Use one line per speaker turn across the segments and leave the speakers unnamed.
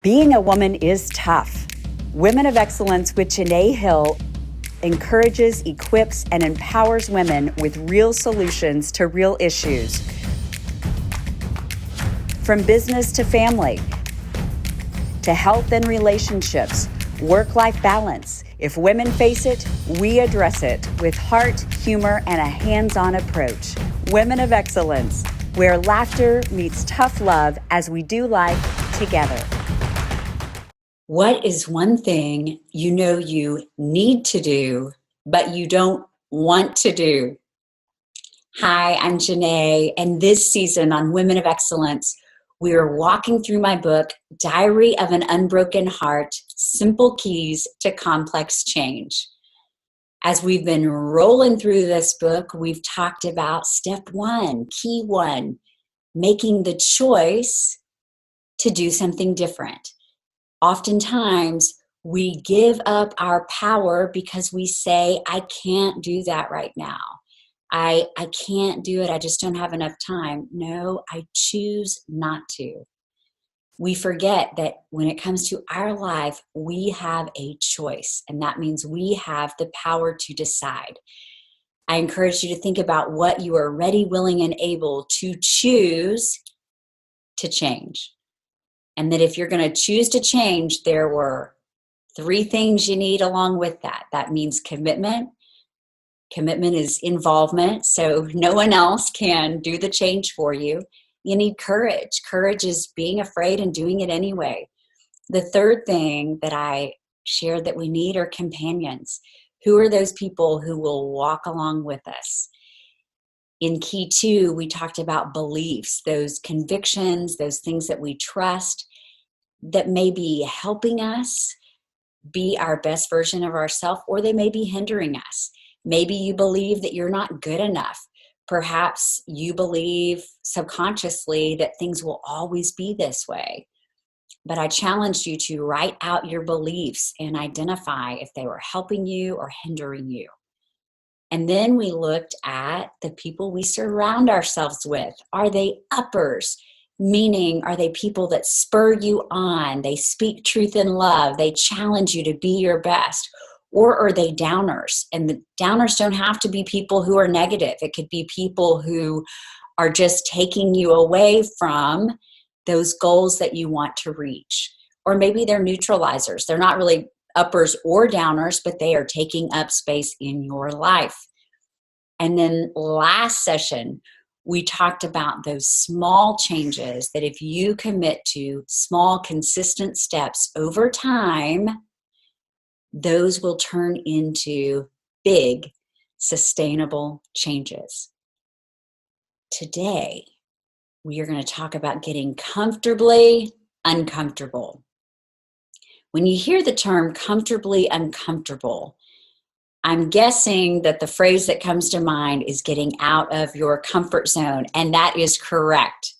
Being a woman is tough. Women of Excellence with Janae Hill encourages, equips, and empowers women with real solutions to real issues. From business to family, to health and relationships, work-life balance. If women face it, we address it with heart, humor, and a hands-on approach. Women of Excellence, where laughter meets tough love as we do life together. What is one thing you know you need to do, but you don't want to do? Hi, I'm Janae, and this season on Women of Excellence, we are walking through my book, Diary of an Unbroken Heart, Simple Keys to Complex Change. As we've been rolling through this book, we've talked about step one, key one, making the choice to do something different. Oftentimes, we give up our power because we say, I can't do that right now. I can't do it. I just don't have enough time. No, I choose not to. We forget that when it comes to our life, we have a choice, and that means we have the power to decide. I encourage you to think about what you are ready, willing, and able to choose to change. And that if you're going to choose to change, there were 3 things you need along with that. That means commitment. Commitment is involvement, so no one else can do the change for you. You need courage. Courage is being afraid and doing it anyway. The third thing that I shared that we need are companions. Who are those people who will walk along with us? In key 2, we talked about beliefs, those convictions, those things that we trust that may be helping us be our best version of ourselves, or they may be hindering us. Maybe you believe that you're not good enough. Perhaps you believe subconsciously that things will always be this way. But I challenged you to write out your beliefs and identify if they were helping you or hindering you. And then we looked at the people we surround ourselves with. Are they uppers? Meaning, are they people that spur you on? They speak truth in love. They challenge you to be your best. Or are they downers? And the downers don't have to be people who are negative. It could be people who are just taking you away from those goals that you want to reach. Or maybe they're neutralizers. They're not really uppers or downers, but they are taking up space in your life. And then last session, we talked about those small changes that if you commit to small, consistent steps over time, those will turn into big, sustainable changes. Today, we are going to talk about getting comfortably uncomfortable. When you hear the term comfortably uncomfortable, I'm guessing that the phrase that comes to mind is getting out of your comfort zone, and that is correct.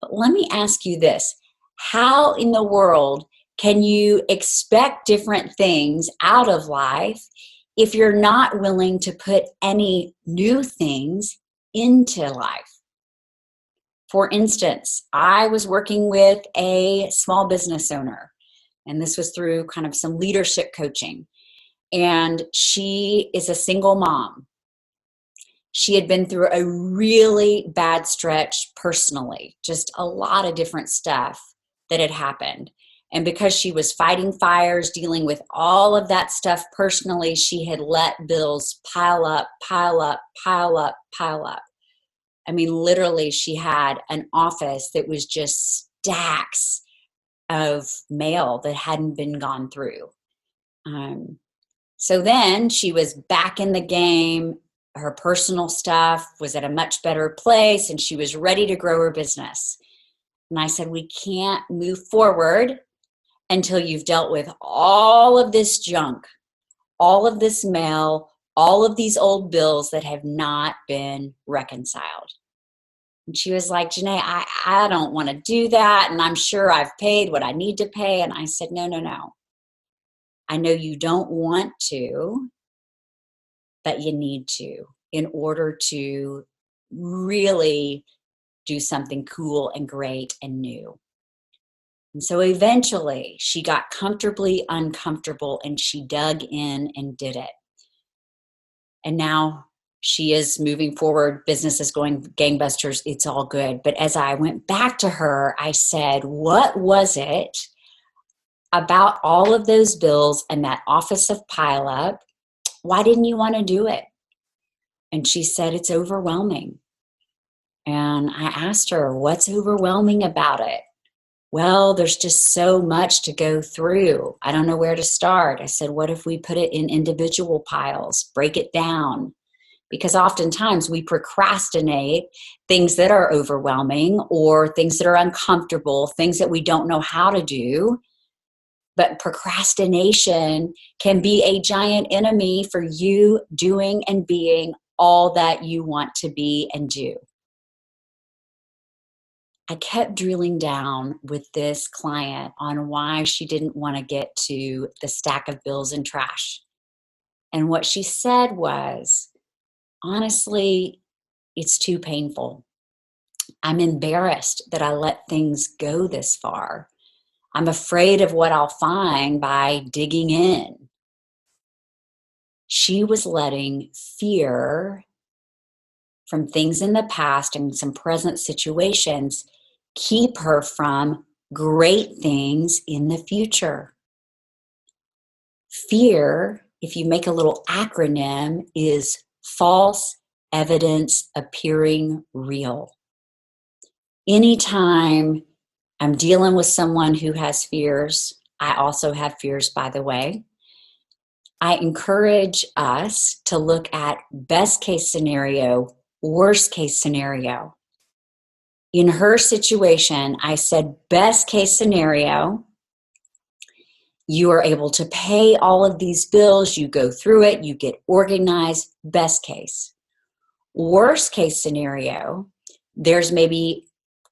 But let me ask you this. How in the world can you expect different things out of life if you're not willing to put any new things into life? For instance, I was working with a small business owner, and this was through kind of some leadership coaching. And she is a single mom. She had been through a really bad stretch personally, just a lot of different stuff that had happened. And because she was fighting fires, dealing with all of that stuff personally, she had let bills pile up, pile up, pile up, pile up. I mean, literally, she had an office that was just stacks of mail that hadn't been gone through. So then she was back in the game. Her personal stuff was at a much better place, and she was ready to grow her business. And I said, we can't move forward until you've dealt with all of this junk, all of this mail, all of these old bills that have not been reconciled. And she was like, Janae, I don't want to do that. And I'm sure I've paid what I need to pay. And I said, no. I know you don't want to, but you need to in order to really do something cool and great and new. And so eventually she got comfortably uncomfortable and she dug in and did it. And now she is moving forward. Business is going gangbusters. It's all good. But as I went back to her, I said, what was it about all of those bills and that office of pileup? Why didn't you want to do it? And she said, it's overwhelming. And I asked her, what's overwhelming about it? Well, there's just so much to go through. I don't know where to start. I said, what if we put it in individual piles, break it down? Because oftentimes we procrastinate things that are overwhelming or things that are uncomfortable, things that we don't know how to do. But procrastination can be a giant enemy for you doing and being all that you want to be and do. I kept drilling down with this client on why she didn't want to get to the stack of bills and trash. And what she said was, honestly, it's too painful. I'm embarrassed that I let things go this far. I'm afraid of what I'll find by digging in. She was letting fear from things in the past and some present situations keep her from great things in the future. Fear, if you make a little acronym, is false evidence appearing real. Anytime I'm dealing with someone who has fears, I also have fears, by the way, I encourage us to look at best case scenario, worst case scenario. In her situation, I said, best case scenario, you are able to pay all of these bills, you go through it, you get organized, best case. Worst case scenario, there's maybe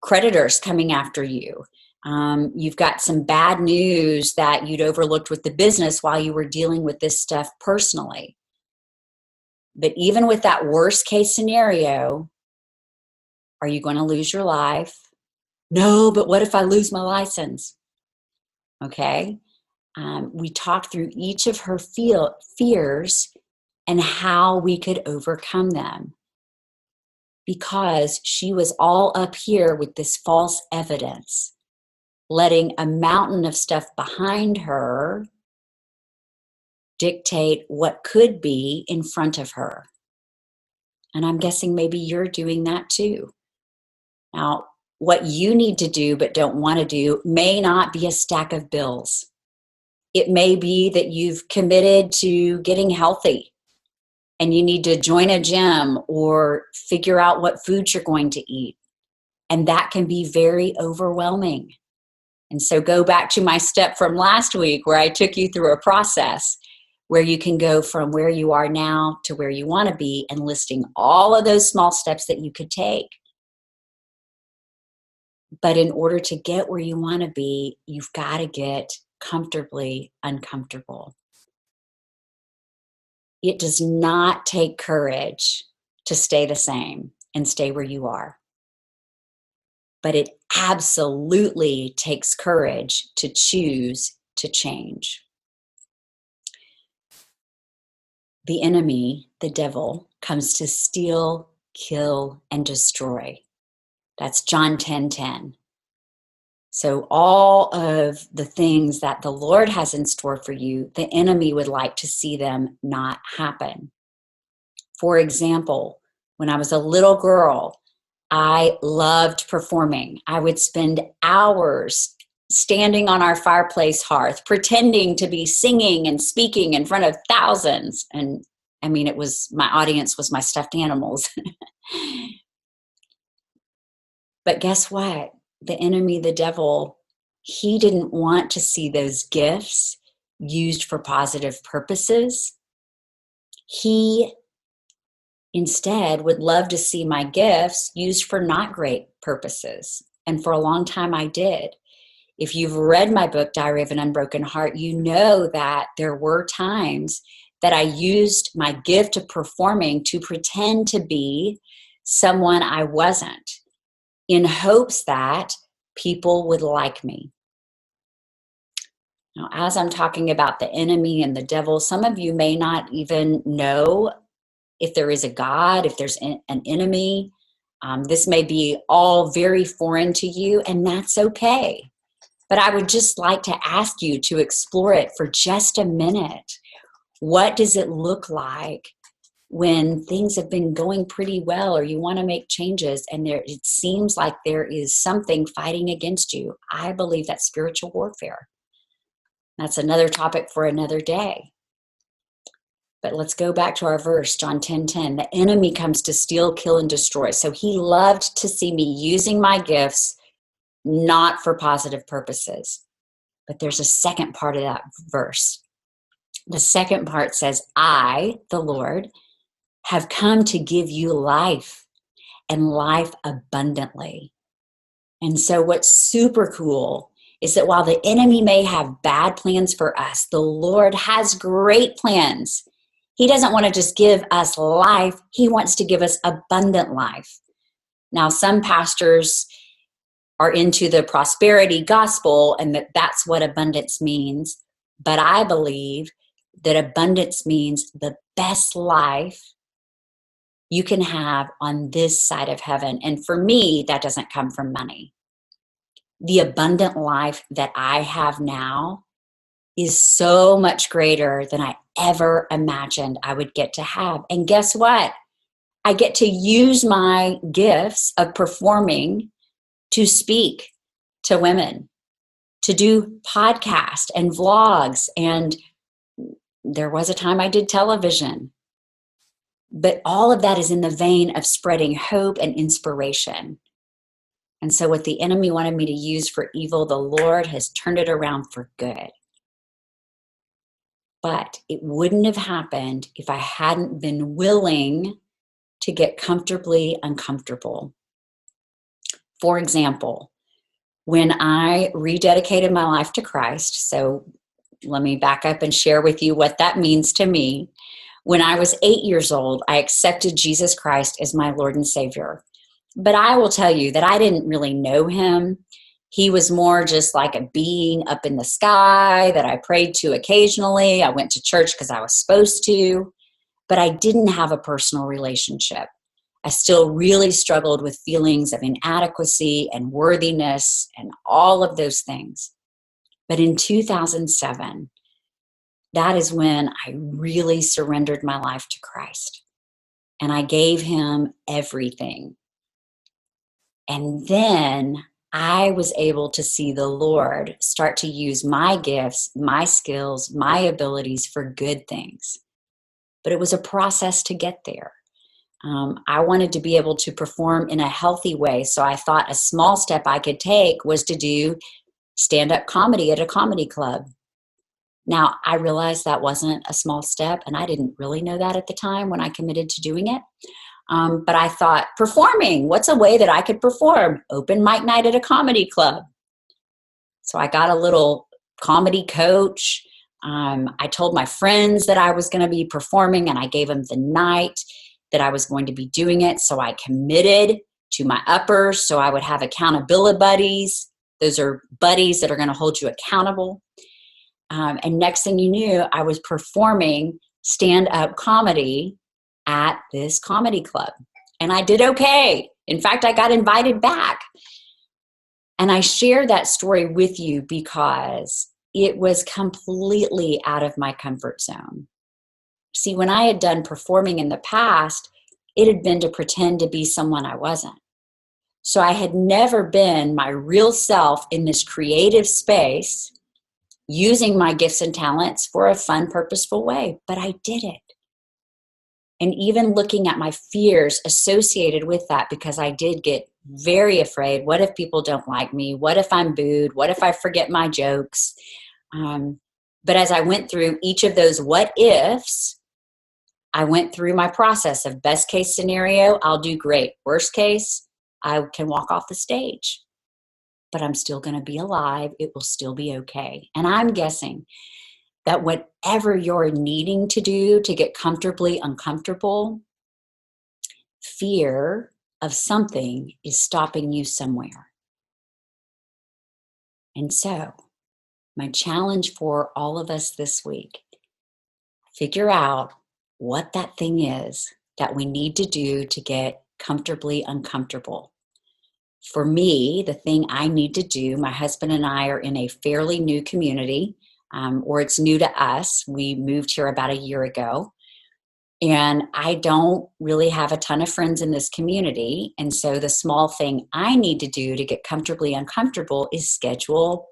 creditors coming after you. You've got some bad news that you'd overlooked with the business while you were dealing with this stuff personally. But even with that worst case scenario, are you going to lose your life? No, but what if I lose my license? Okay. We talked through each of her fears and how we could overcome them. Because she was all up here with this false evidence, letting a mountain of stuff behind her dictate what could be in front of her. And I'm guessing maybe you're doing that too. Now, what you need to do but don't want to do may not be a stack of bills. It may be that you've committed to getting healthy and you need to join a gym or figure out what foods you're going to eat. And that can be very overwhelming. And so go back to my step from last week where I took you through a process where you can go from where you are now to where you want to be and listing all of those small steps that you could take. But in order to get where you want to be, you've got to get comfortably uncomfortable. It does not take courage to stay the same and stay where you are. But it absolutely takes courage to choose to change. The enemy, the devil, comes to steal, kill, and destroy. That's John 10:10. So all of the things that the Lord has in store for you, the enemy would like to see them not happen. For example, when I was a little girl, I loved performing. I would spend hours standing on our fireplace hearth, pretending to be singing and speaking in front of thousands. And I mean, it was my audience was my stuffed animals. But guess what? The enemy, the devil, he didn't want to see those gifts used for positive purposes. He instead would love to see my gifts used for not great purposes. And for a long time I did. If you've read my book, Diary of an Unbroken Heart, you know that there were times that I used my gift of performing to pretend to be someone I wasn't, in hopes that people would like me. Now, as I'm talking about the enemy and the devil, some of you may not even know if there is a God, if there's an enemy. This may be all very foreign to you, and that's okay. But I would just like to ask you to explore it for just a minute. What does it look like when things have been going pretty well, or you want to make changes and it seems like there is something fighting against you? I believe that's spiritual warfare. That's another topic for another day. But let's go back to our verse, John 10:10. The enemy comes to steal, kill, and destroy. So he loved to see me using my gifts not for positive purposes. But there's a second part of that verse. The second part says, I, the Lord, have come to give you life and life abundantly. And so what's super cool is that while the enemy may have bad plans for us, the Lord has great plans. He doesn't want to just give us life. He wants to give us abundant life. Now, some pastors are into the prosperity gospel and that's what abundance means. But I believe that abundance means the best life you can have on this side of heaven. And for me, that doesn't come from money. The abundant life that I have now is so much greater than I ever imagined I would get to have. And guess what? I get to use my gifts of performing to speak to women, to do podcasts and vlogs. And there was a time I did television. But all of that is in the vein of spreading hope and inspiration. And so what the enemy wanted me to use for evil, the Lord has turned it around for good. But it wouldn't have happened if I hadn't been willing to get comfortably uncomfortable. For example, when I rededicated my life to Christ, so let me back up and share with you what that means to me. When I was 8 years old, I accepted Jesus Christ as my Lord and Savior. But I will tell you that I didn't really know him. He was more just like a being up in the sky that I prayed to occasionally. I went to church because I was supposed to, but I didn't have a personal relationship. I still really struggled with feelings of inadequacy and worthiness and all of those things. But in 2007, that is when I really surrendered my life to Christ. And I gave him everything. And then I was able to see the Lord start to use my gifts, my skills, my abilities for good things. But it was a process to get there. I wanted to be able to perform in a healthy way. So I thought a small step I could take was to do stand-up comedy at a comedy club. Now, I realized that wasn't a small step, and I didn't really know that at the time when I committed to doing it. But I thought, performing, what's a way that I could perform? Open mic night at a comedy club. So I got a little comedy coach. I told my friends that I was going to be performing, and I gave them the night that I was going to be doing it. So I committed to my uppers, so I would have accountability buddies. Those are buddies that are going to hold you accountable. And next thing you knew, I was performing stand-up comedy at this comedy club. And I did okay. In fact, I got invited back. And I share that story with you because it was completely out of my comfort zone. See, when I had done performing in the past, it had been to pretend to be someone I wasn't. So I had never been my real self in this creative space, using my gifts and talents for a fun, purposeful way, but I did it. And even looking at my fears associated with that, because I did get very afraid. What if people don't like me? What if I'm booed? What if I forget my jokes? But as I went through each of those what ifs, I went through my process of best case scenario, I'll do great. Worst case, I can walk off the stage. But I'm still going to be alive. It will still be okay. And I'm guessing that whatever you're needing to do to get comfortably uncomfortable, fear of something is stopping you somewhere. And so My challenge for all of us this week, figure out what that thing is that we need to do to get comfortably uncomfortable. For me, the thing I need to do, my husband and I are in a fairly new community, or it's new to us. We moved here about a year ago. And I don't really have a ton of friends in this community. And so the small thing I need to do to get comfortably uncomfortable is schedule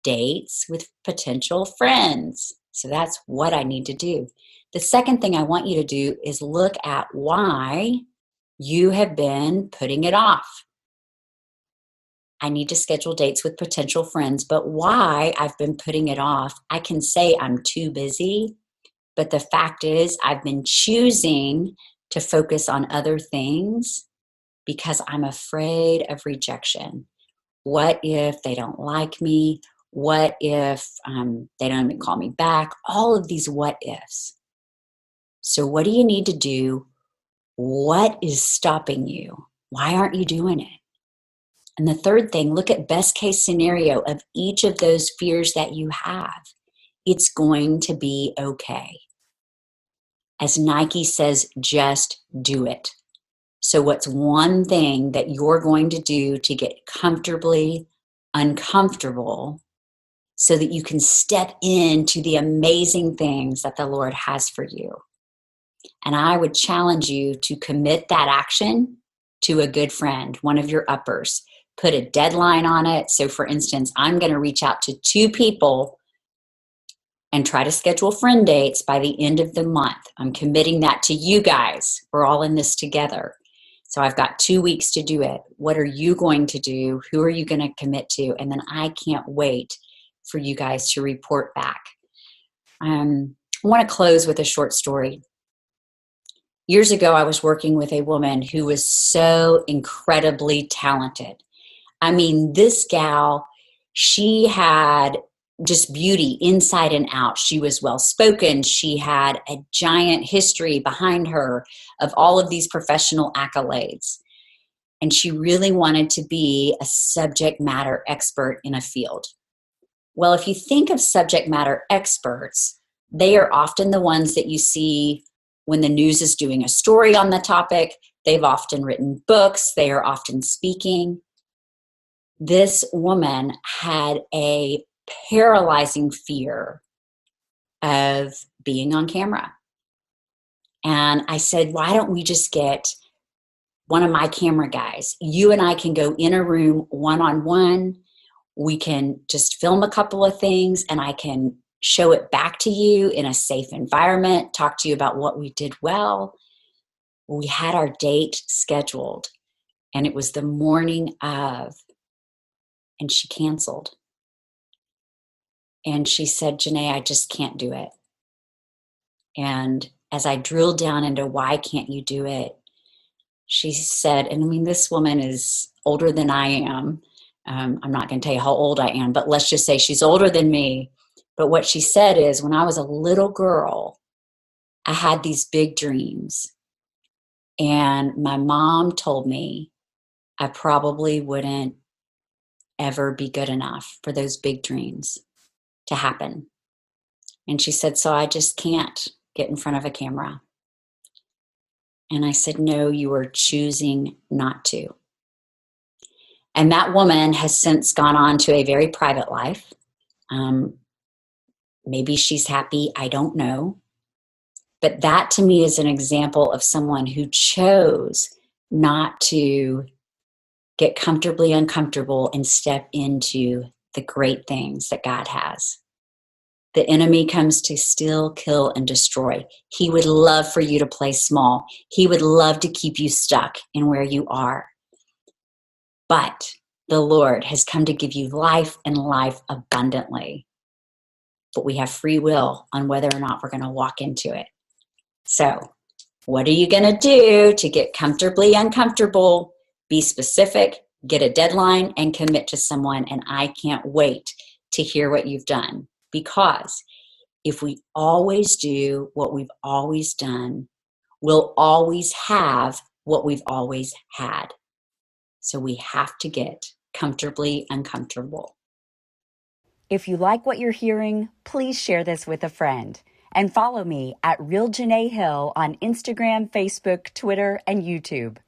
dates with potential friends. So that's what I need to do. The second thing I want you to do is look at why you have been putting it off. I need to schedule dates with potential friends, but why I've been putting it off, I can say I'm too busy. But the fact is, I've been choosing to focus on other things because I'm afraid of rejection. What if they don't like me? What if they don't even call me back? All of these what ifs. So what do you need to do? What is stopping you? Why aren't you doing it? And the third thing, look at best case scenario of each of those fears that you have. It's going to be okay. As Nike says, just do it. So what's one thing that you're going to do to get comfortably uncomfortable so that you can step into the amazing things that the Lord has for you? And I would challenge you to commit that action to a good friend, one of your uppers. Put a deadline on it. So for instance, I'm going to reach out to 2 people and try to schedule friend dates by the end of the month. I'm committing that to you guys. We're all in this together. So I've got 2 weeks to do it. What are you going to do? Who are you going to commit to? And then I can't wait for you guys to report back. I want to close with a short story. Years ago, I was working with a woman who was so incredibly talented. I mean, this gal, she had just beauty inside and out. She was well spoken. She had a giant history behind her of all of these professional accolades. And she really wanted to be a subject matter expert in a field. Well, if you think of subject matter experts, they are often the ones that you see when the news is doing a story on the topic. They've often written books. They are often speaking. This woman had a paralyzing fear of being on camera. And I said, why don't we just get one of my camera guys? You and I can go in a room one-on-one. We can just film a couple of things and I can show it back to you in a safe environment, talk to you about what we did well. We had our date scheduled and it was the morning of, and she canceled. And she said, Janae, I just can't do it. And as I drilled down into why can't you do it, she said, and I mean, this woman is older than I am. I'm not going to tell you how old I am, but let's just say she's older than me. But what she said is, when I was a little girl, I had these big dreams. And my mom told me I probably wouldn't ever be good enough for those big dreams to happen. And she said, so I just can't get in front of a camera. And I said, no, you are choosing not to. And that woman has since gone on to a very private life. Maybe she's happy, I don't know. But that to me is an example of someone who chose not to get comfortably uncomfortable and step into the great things that God has. The enemy comes to steal, kill, and destroy. He would love for you to play small. He would love to keep you stuck in where you are. But the Lord has come to give you life and life abundantly. But we have free will on whether or not we're going to walk into it. So, what are you going to do to get comfortably uncomfortable? Be specific, get a deadline, and commit to someone. And I can't wait to hear what you've done. Because if we always do what we've always done, we'll always have what we've always had. So we have to get comfortably uncomfortable. If you like what you're hearing, please share this with a friend. And follow me at Real Janae Hill on Instagram, Facebook, Twitter, and YouTube.